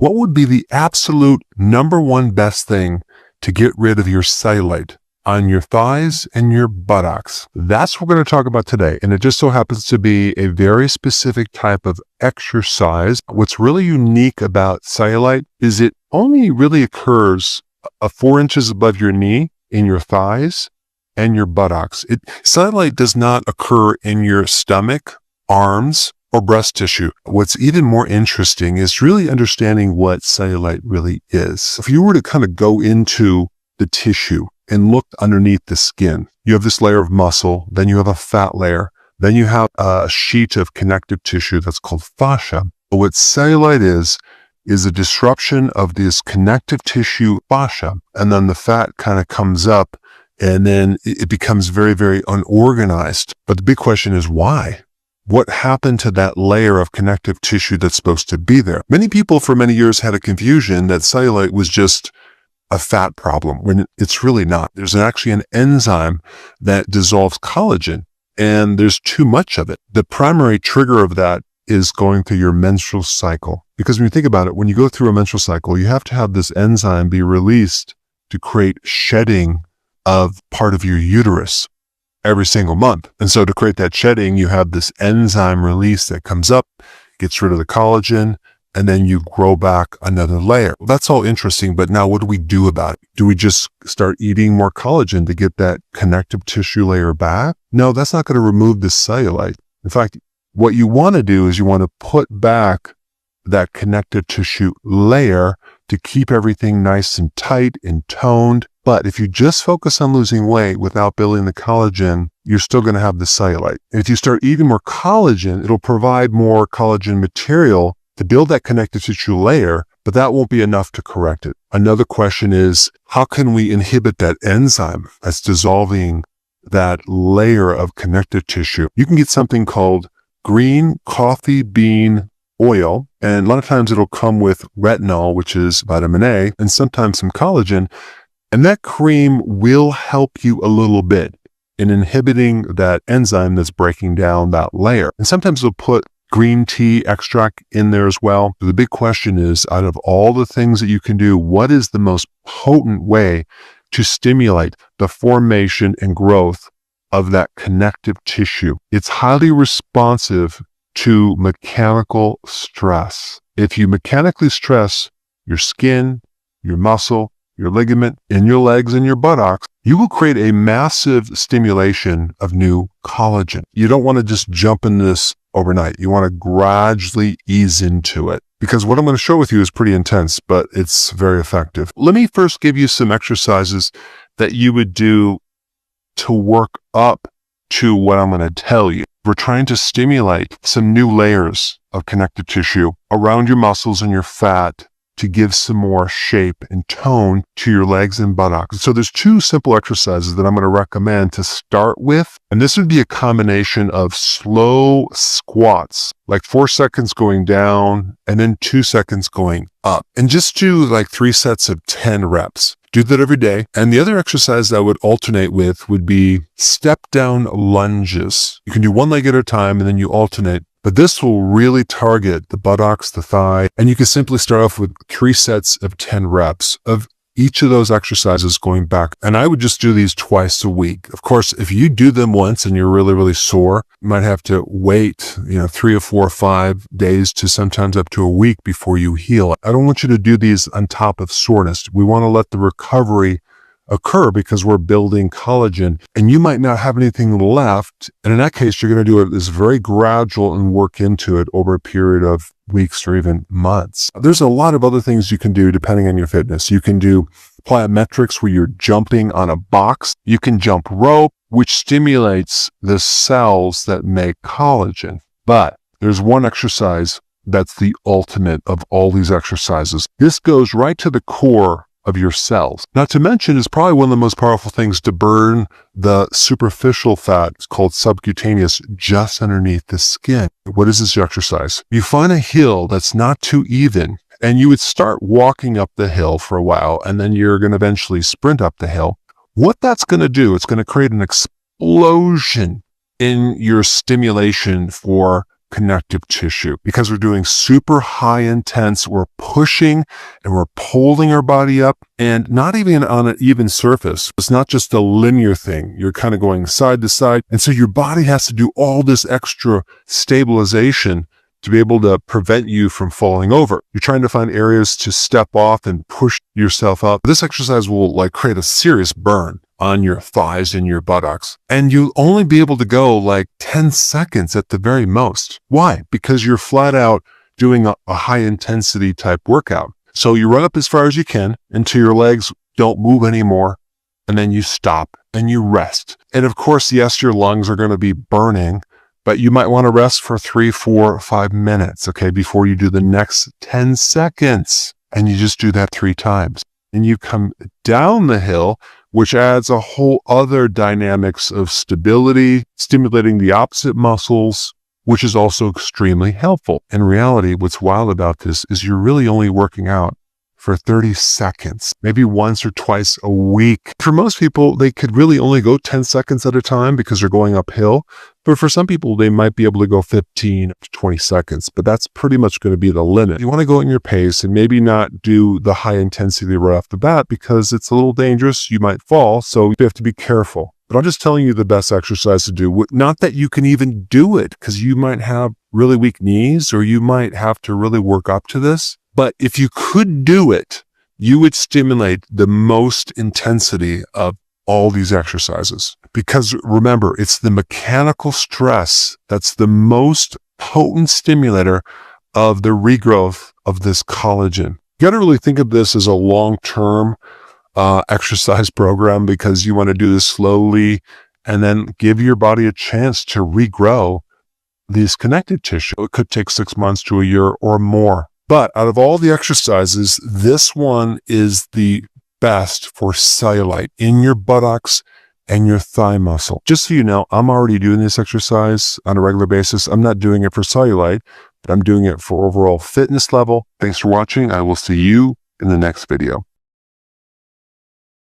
what would be the absolute number one best thing to get rid of your cellulite on your thighs and your buttocks? That's what we're going to talk about today. And it just so happens to be a very specific type of exercise. What's really unique about cellulite is it only really occurs 4 inches above your knee in your thighs and your buttocks. Cellulite does not occur in your stomach, arms, or breast tissue. What's even more interesting is really understanding what cellulite really is. If you were to kind of go into the tissue and look underneath the skin, you have this layer of muscle, then you have a fat layer, then you have a sheet of connective tissue that's called fascia. But what cellulite is a disruption of this connective tissue fascia, and then the fat kind of comes up, and then it becomes very, very unorganized. But the big question is why? What happened to that layer of connective tissue that's supposed to be there? Many people for many years had a confusion that cellulite was just a fat problem when it's really not. There's actually an enzyme that dissolves collagen, and there's too much of it. The primary trigger of that is going through your menstrual cycle. Because when you think about it, when you go through a menstrual cycle, you have to have this enzyme be released to create shedding of part of your uterus every single month. And so to create that shedding, you have this enzyme release that comes up, gets rid of the collagen, and then you grow back another layer. Well, that's all interesting, but now what do we do about it? Do we just start eating more collagen to get that connective tissue layer back? No, that's not going to remove the cellulite. In fact, what you want to do is you want to put back that connective tissue layer to keep everything nice and tight and toned. But if you just focus on losing weight without building the collagen, you're still going to have the cellulite. And if you start eating more collagen, it'll provide more collagen material to build that connective tissue layer, but that won't be enough to correct it. Another question is, how can we inhibit that enzyme that's dissolving that layer of connective tissue? You can get something called green coffee bean oil, and a lot of times it'll come with retinol, which is vitamin A, and sometimes some collagen. And that cream will help you a little bit in inhibiting that enzyme that's breaking down that layer. And sometimes they'll put green tea extract in there as well. The big question is, out of all the things that you can do, what is the most potent way to stimulate the formation and growth of that connective tissue? It's highly responsive to mechanical stress. If you mechanically stress your skin, your muscle, your ligament, in your legs and your buttocks, you will create a massive stimulation of new collagen. You don't want to just jump in this overnight. You want to gradually ease into it, because what I'm going to show with you is pretty intense, but it's very effective. Let me first give you some exercises that you would do to work up to what I'm going to tell you. We're trying to stimulate some new layers of connective tissue around your muscles and your fat to give some more shape and tone to your legs and buttocks. So there's 2 simple exercises that I'm going to recommend to start with. And this would be a combination of slow squats, like 4 seconds going down and then 2 seconds going up. And just do like 3 sets of 10 reps. Do that every day. And the other exercise I would alternate with would be step down lunges. You can do one leg at a time and then you alternate. But this will really target the buttocks, the thigh, and you can simply start off with 3 sets of 10 reps of each of those exercises going back. And I would just do these twice a week. Of course, if you do them once and you're really, really sore, you might have to wait, 3 or 4 or 5 days to sometimes up to a week before you heal. I don't want you to do these on top of soreness. We want to let the recovery occur because we're building collagen, and you might not have anything left. And in that case, you're going to do it as very gradual and work into it over a period of weeks or even months. There's a lot of other things you can do depending on your fitness. You can do plyometrics where you're jumping on a box. You can jump rope, which stimulates the cells that make collagen. But there's one exercise that's the ultimate of all these exercises. This goes right to the core of your cells. Not to mention, is probably one of the most powerful things to burn the superficial fat. It's called subcutaneous, just underneath the skin. What is this exercise? You find a hill that's not too even, and you would start walking up the hill for a while, and then you're going to eventually sprint up the hill. What that's going to do, it's going to create an explosion in your stimulation for connective tissue because we're doing super high intense. We're pushing and we're pulling our body up, and not even on an even surface. It's not just a linear thing. You're kind of going side to side. And so your body has to do all this extra stabilization to be able to prevent you from falling over. You're trying to find areas to step off and push yourself up. This exercise will like create a serious burn on your thighs and your buttocks. And you'll only be able to go like 10 seconds at the very most. Why? Because you're flat out doing a high intensity type workout. So you run up as far as you can until your legs don't move anymore. And then you stop and you rest. And of course, yes, your lungs are going to be burning, but you might want to rest for 3, 4, 5 minutes, okay, before you do the next 10 seconds. And you just do that 3 times. And you come down the hill, which adds a whole other dynamics of stability, stimulating the opposite muscles, which is also extremely helpful. In reality, what's wild about this is you're really only working out for 30 seconds, maybe once or twice a week. For most people, they could really only go 10 seconds at a time because they're going uphill. But for some people, they might be able to go 15 to 20 seconds, but that's pretty much going to be the limit. You want to go in your pace and maybe not do the high intensity right off the bat because it's a little dangerous. You might fall, so you have to be careful. But I'm just telling you the best exercise to do. Not that you can even do it because you might have really weak knees or you might have to really work up to this. But if you could do it, you would stimulate the most intensity of all these exercises. Because remember, it's the mechanical stress that's the most potent stimulator of the regrowth of this collagen. You got to really think of this as a long-term exercise program because you want to do this slowly and then give your body a chance to regrow these connective tissue. It could take 6 months to a year or more. But out of all the exercises, this one is the best for cellulite in your buttocks and your thigh muscle. Just so you know, I'm already doing this exercise on a regular basis. I'm not doing it for cellulite, but I'm doing it for overall fitness level. Thanks for watching. I will see you in the next video.